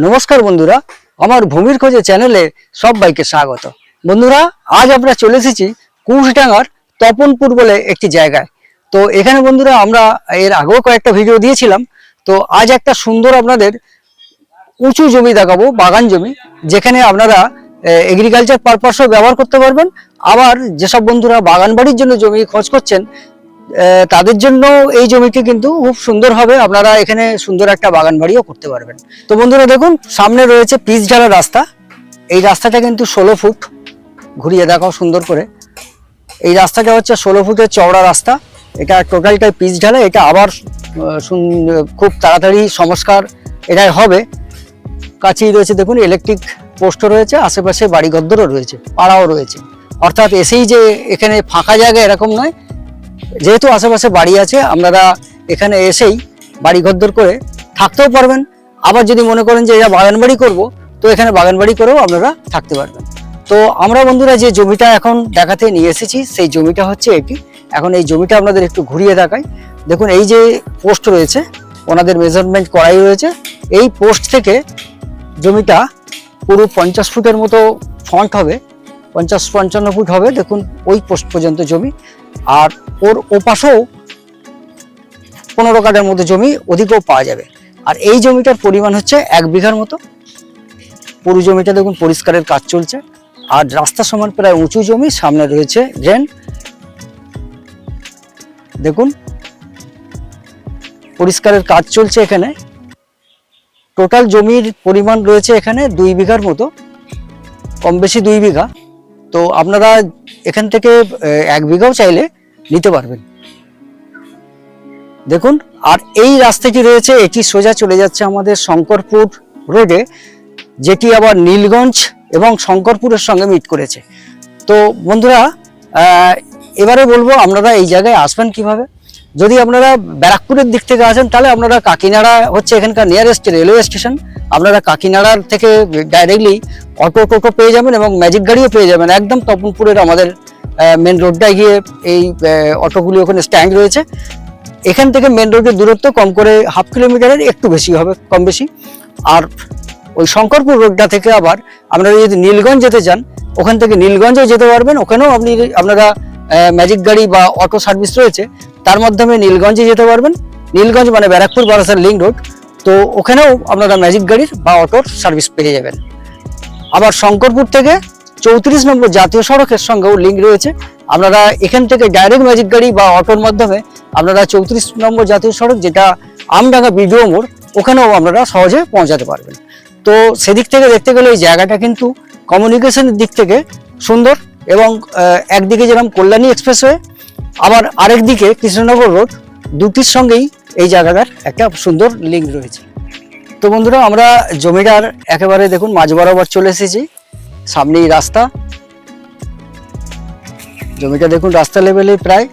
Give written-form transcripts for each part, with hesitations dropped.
নমস্কার বন্ধুরা, আমার ভূমির খোঁজে চ্যানেলে সবাইকে স্বাগত। বন্ধুরা, আজ আমরা চলে এসেছি কুশডাঙ্গার তপনপুর বলে একটি জায়গায়। তো এখানে বন্ধুরা আমরা এর আগেও কয়েকটা ভিডিও দিয়েছিলাম। তো আজ একটা সুন্দর আপনাদের উঁচু জমি দেখাবো, বাগান জমি, যেখানে আপনারা এগ্রিকালচার পারপাসও ব্যবহার করতে পারবেন। আবার যেসব বন্ধুরা বাগান বাড়ির জন্য জমি খোঁজ করছেন তাদের জন্য এই জমিটি কিন্তু খুব সুন্দর হবে, আপনারা এখানে সুন্দর একটা বাগান বাড়িও করতে পারবেন। তো বন্ধুরা দেখুন, সামনে রয়েছে পিচ ঢালা রাস্তা। এই রাস্তাটা কিন্তু 16 ফুট, ঘুরিয়ে দেখাও সুন্দর করে। এই রাস্তাটা হচ্ছে 16 ফুটের চওড়া রাস্তা। এটা টোটালটাই পিচ ঢালা। এটা আবার খুব তাড়াতাড়ি সংস্কার এটাই হবে। কাছেই রয়েছে দেখুন ইলেকট্রিক পোস্টও রয়েছে, আশেপাশে বাড়িঘরও রয়েছে, পাড়াও রয়েছে। অর্থাৎ এসেই যে এখানে ফাঁকা জায়গা এরকম নয়, যেহেতু আশেপাশে বাড়ি আছে, আপনারা এখানে এসেই বাড়ি ঘরদর করে থাকতেও পারবেন। আবার যদি মনে করেন যে এটা বাগান বাড়ি করবো, তো এখানে বাগান বাড়ি করেও আপনারা থাকতে পারবেন। তো আমরা বন্ধুরা যে জমিটা এখন দেখাতে নিয়ে এসেছি, সেই জমিটা হচ্ছে এটি। এখন এই জমিটা আপনাদের একটু ঘুরিয়ে দেখাই। দেখুন, এই যে পোস্ট রয়েছে, ওনাদের মেজারমেন্ট করাই রয়েছে। এই পোস্ট থেকে জমিটা পুরো 50 ফুটের মতো ফ্রন্ট হবে, 50-55 ফুট হবে। দেখুন ওই পোস্ট পর্যন্ত জমি। আর ওর ওপাশেও 15 কাঠার মতো জমি ওদিকেও পাওয়া যাবে। আর এই জমিটার পরিমাণ হচ্ছে 1 বিঘার মতো। পুরো জমিটা দেখুন পরিষ্কারের কাজ চলছে। আর রাস্তা সমান প্রায় উঁচু জমি, সামনে রয়েছে ড্রেন। দেখুন পরিষ্কারের কাজ চলছে এখানে। টোটাল জমির পরিমাণ রয়েছে এখানে 2 বিঘার মতো, কম বেশি 2 বিঘা। তো আপনারা এখান থেকে 1 বিঘাও চাইলে নিতে পারবেন। দেখুন, আর এই রাস্তাটি রয়েছে, এটি সোজা চলে যাচ্ছে আমাদের শঙ্করপুর রোডে, যেটি আবার নীলগঞ্জ এবং শঙ্করপুরের সঙ্গে মিট করেছে। তো বন্ধুরা, এবারে বলবো আপনারা এই জায়গায় আসবেন কিভাবে। যদি আপনারা ব্যারাকপুরের দিক থেকে আসেন, তাহলে আপনারা কাকিনাড়া হচ্ছে এখানকার নিয়ারেস্ট রেলওয়ে স্টেশন। আপনারা কাকিনাড়ার থেকে ডাইরেক্টলি অটো টোটো পেয়ে যাবেন এবং ম্যাজিক গাড়িও পেয়ে যাবেন। একদম তপনপুরের আমাদের মেন রোডটায় গিয়ে এই অটোগুলি ওখানে স্ট্যান্ড রয়েছে। এখান থেকে মেন রোডের দূরত্ব কম করে 1/2 কিলোমিটারের একটু বেশি হবে, কম বেশি। আর ওই শঙ্করপুর রোডটা থেকে আবার আপনারা যদি নীলগঞ্জ যেতে চান, ওখান থেকে নীলগঞ্জও যেতে পারবেন। ওখানেও আপনারা ম্যাজিক গাড়ি বা অটো সার্ভিস রয়েছে, তার মাধ্যমে নীলগঞ্জে যেতে পারবেন। নীলগঞ্জ মানে ব্যারাকপুর বারাসাত লিঙ্ক রোড। তো ওখানেও আপনারা ম্যাজিক গাড়ির বা অটোর সার্ভিস পেয়ে যাবেন। আবার শঙ্করপুর থেকে 34 নম্বর জাতীয় সড়কের সঙ্গেও লিঙ্ক রয়েছে। আপনারা এখান থেকে ডাইরেক্ট ম্যাজিক গাড়ি বা অটোর মাধ্যমে আপনারা 34 নম্বর জাতীয় সড়ক, যেটা আমডাঙ্গা বিডিও মোড়, ওখানেও আপনারা সহজে পৌঁছাতে পারবেন। তো সেদিক থেকে দেখতে গেলে এই জায়গাটা কিন্তু কমিউনিকেশনের দিক থেকে সুন্দর। এবং একদিকে যেরকম কল্যাণী এক্সপ্রেসওয়ে, আবার আরেক দিকে কৃষ্ণনগর রোড, দুটির সঙ্গেই এই জায়গাটার একটা সুন্দর লিঙ্ক রয়েছে। তো বন্ধুরা, আমরা জমিটার একেবারে দেখুন মাঝ বরাবর চলে এসেছি। সামনেই রাস্তা। জমিটা দেখুন রাস্তা লেভেলে প্রায়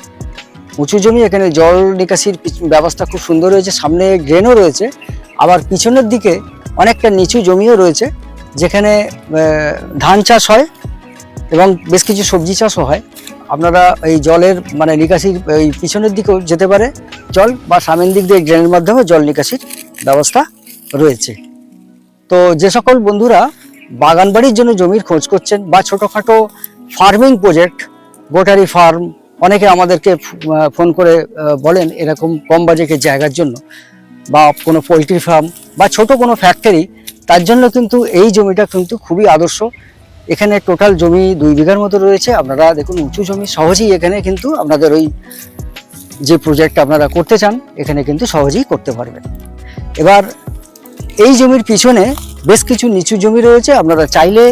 উঁচু জমি। এখানে জল নিকাশির ব্যবস্থা খুব সুন্দর রয়েছে। সামনে ড্রেনও রয়েছে। আবার পিছনের দিকে অনেকটা নিচু জমিও রয়েছে, যেখানে ধান চাষ হয় এবং বেশ কিছু সবজি চাষও হয়। আপনারা এই জলের মানে নিকাশির এই পিছনের দিকেও যেতে পারে জল, বা সামনের দিক দিয়ে ড্রেনের মাধ্যমে জল নিকাশির ব্যবস্থা রয়েছে। তো যে সকল বন্ধুরা বাগান বাড়ির জন্য জমির খোঁজ করছেন, বা ছোটোখাটো ফার্মিং প্রজেক্ট, গোটারি ফার্ম, অনেকে আমাদেরকে ফোন করে বলেন এরকম কম বাজেটের জায়গার জন্য, বা কোনো পোলট্রি ফার্ম বা ছোট কোনো ফ্যাক্টরি, তার জন্য কিন্তু এই জমিটা কিন্তু খুবই আদর্শ। এখানে টোটাল জমি 2 বিঘার মতো রয়েছে। আপনারা দেখুন উঁচু জমি, সহজেই এখানে কিন্তু আপনাদের ওই যে প্রজেক্ট আপনারা করতে চান, এখানে কিন্তু সহজেই করতে পারবেন। এবার এই জমির পিছনে বেশ কিছু নিচু জমি রয়েছে। আপনারা চাইলে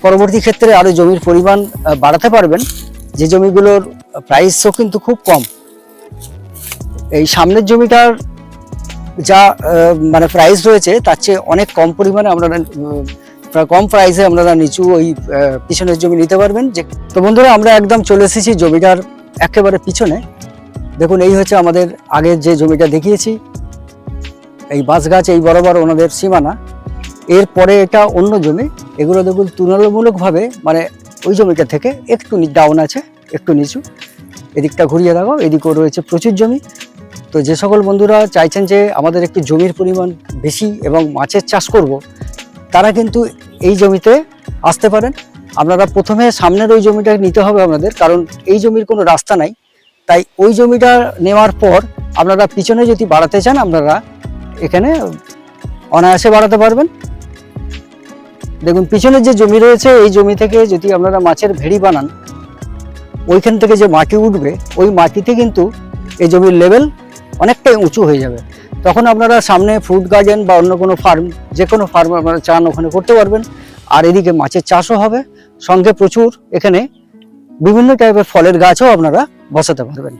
পরবর্তী ক্ষেত্রে আরও জমির পরিমাণ বাড়াতে পারবেন। যে জমিগুলোর প্রাইসও কিন্তু খুব কম। এই সামনের জমিটার যা মানে প্রাইস রয়েছে, তার চেয়ে অনেক কম পরিমাণে আপনারা কম প্রাইসে আপনারা নিচু ওই পিছনের জমি নিতে পারবেন। তো বন্ধুরা, আমরা একদম চলে এসেছি জমিটার একেবারে পিছনে। দেখুন, এই হচ্ছে আমাদের আগের যে জমিটা দেখিয়েছি। এই বাঁশ গাছ এই বরাবর ওনাদের সীমানা। এরপরে এটা অন্য জমি। এগুলো দেখুন তুলনামূলকভাবে মানে ওই জমিটা থেকে একটু ডাউন আছে, একটু নিচু। এদিকটা ঘুরিয়ে দেখাও, এদিকেও রয়েছে প্রচুর জমি। তো যে সকল বন্ধুরা চাইছেন যে আমাদের একটু জমির পরিমাণ বেশি এবং মাছের চাষ করব, তারা কিন্তু এই জমিতে আসতে পারেন। আপনারা প্রথমে সামনের ওই জমিটা নিতে হবে আপনাদের, কারণ এই জমির কোনো রাস্তা নাই। তাই ওই জমিটা নেওয়ার পর আপনারা পিছনে যদি বাড়াতে চান, আপনারা এখানে অনায়াসে বাড়াতে পারবেন। দেখুন পিছনের যে জমি রয়েছে, এই জমি থেকে যদি আপনারা মাছের ভেড়ি বানান, ওইখান থেকে যে মাটি উঠবে, ওই মাটিতে কিন্তু এই জমির লেভেল অনেকটাই উঁচু হয়ে যাবে। তখন আপনারা সামনে ফ্রুট গার্ডেন বা অন্য কোনো ফার্ম, যে কোনো ফার্ম আপনারা চান ওখানে করতে পারবেন। আর এদিকে মাছের চাষও হবে, সঙ্গে প্রচুর এখানে বিভিন্ন টাইপের ফলের গাছও আপনারা বসাতে পারবেন।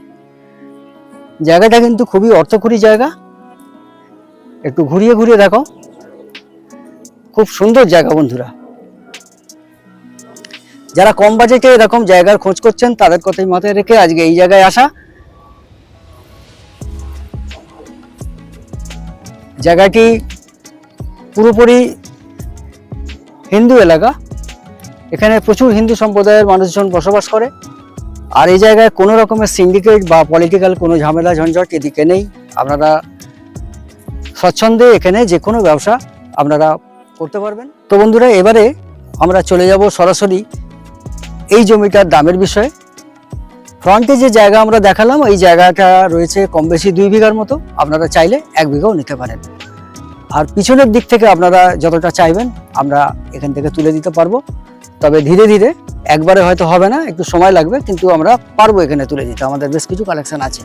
জায়গাটা কিন্তু খুবই অর্থকরী জায়গা, একটু ঘুরিয়ে ঘুরিয়ে দেখো, খুব সুন্দর জায়গা বন্ধুরা। যারা কম বাজেটে এরকম জায়গার খোঁজ করছেন, তাদের কথাই মাথায় রেখে আজকে এই জায়গায় আসা। জায়গাটি পুরোপুরি হিন্দু এলাকা, এখানে প্রচুর হিন্দু সম্প্রদায়ের মানুষজন বসবাস করে। আর এই জায়গায় কোনো রকমের সিন্ডিকেট বা পলিটিক্যাল কোনো ঝামেলা ঝঞ্ঝট এদিকে নেই। আপনারা স্বচ্ছন্দে এখানে যে কোনো ব্যবসা আপনারা করতে পারবেন। তো বন্ধুরা, এবারে আমরা চলে যাব সরাসরি এই জমিটার দামের বিষয়ে। ফ্রন্টে যে জায়গা আমরা দেখালাম, এই জায়গাটা রয়েছে কম বেশি 2 বিঘার মতো, আপনারা চাইলে 1 বিঘাও নিতে পারেন। আর পিছনের দিক থেকে আপনারা যতটা চাইবেন আমরা এখান থেকে তুলে দিতে পারবো, তবে ধীরে ধীরে, একবারে হয়তো হবে না, একটু সময় লাগবে, কিন্তু আমরা পারবো এখানে তুলে দিতে, আমাদের বেশ কিছু কালেকশন আছে।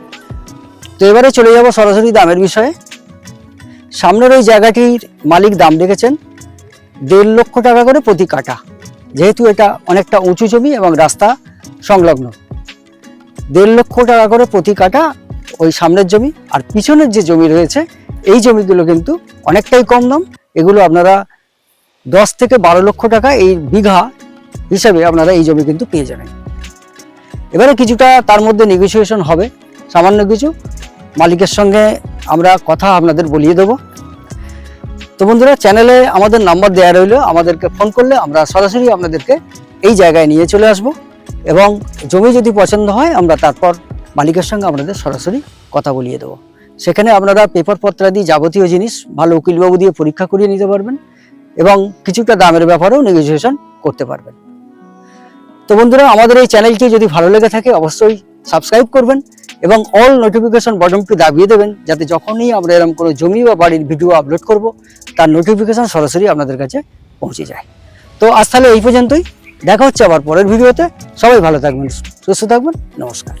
তো এবারে চলে যাব সরাসরি দামের বিষয়ে। সামনের ওই জায়গাটির মালিক দাম রেখেছেন 1.5 লক্ষ টাকা করে প্রতি কাঠা, যেহেতু এটা অনেকটা উঁচু জমি এবং রাস্তা সংলগ্ন। 1.5 লক্ষ টাকা করে প্রতি কাঠা ওই সামনের জমি। আর পিছনের যে জমি রয়েছে, এই জমিগুলো কিন্তু অনেকটাই কম দাম। এগুলো আপনারা 10 থেকে 12 লক্ষ টাকা এই বিঘা হিসাবে আপনারা এই জমি কিন্তু পেয়ে যাবেন। এবারে কিছুটা তার মধ্যে নেগোসিয়েশন হবে, সামান্য কিছু মালিকের সঙ্গে আমরা কথা আপনাদের বলিয়ে দেব। তো বন্ধুরা, চ্যানেলে আমাদের নাম্বার দেওয়া রইল, আমাদেরকে ফোন করলে আমরা সরাসরি আপনাদেরকে এই জায়গায় নিয়ে চলে আসব, এবং জমি যদি পছন্দ হয় আমরা তারপর মালিকের সঙ্গে আপনাদের সরাসরি কথা বলিয়ে দেবো। সেখানে আপনারা পেপার পত্রাদি যাবতীয় জিনিস ভালো উকিলবাবু দিয়ে পরীক্ষা করিয়ে নিতে পারবেন, এবং কিছুটা দামের ব্যাপারেও নেগোসিয়েশন করতে পারবেন। তো বন্ধুরা, আমাদের এই চ্যানেলটি যদি ভালো লেগে থাকে অবশ্যই সাবস্ক্রাইব করবেন এবং অল নোটিফিকেশন বাটনটি দাবিয়ে দেবেন, যাতে যখনই আমরা এরকম কোনো জমি বা বাড়ির ভিডিও আপলোড করব, তার নোটিফিকেশন সরাসরি আপনাদের কাছে পৌঁছে যায়। তো আজ তাহলে এই পর্যন্তই, দেখা হচ্ছে আবার পরের ভিডিওতে। সবাই ভালো থাকবেন, সুস্থ থাকবেন, নমস্কার।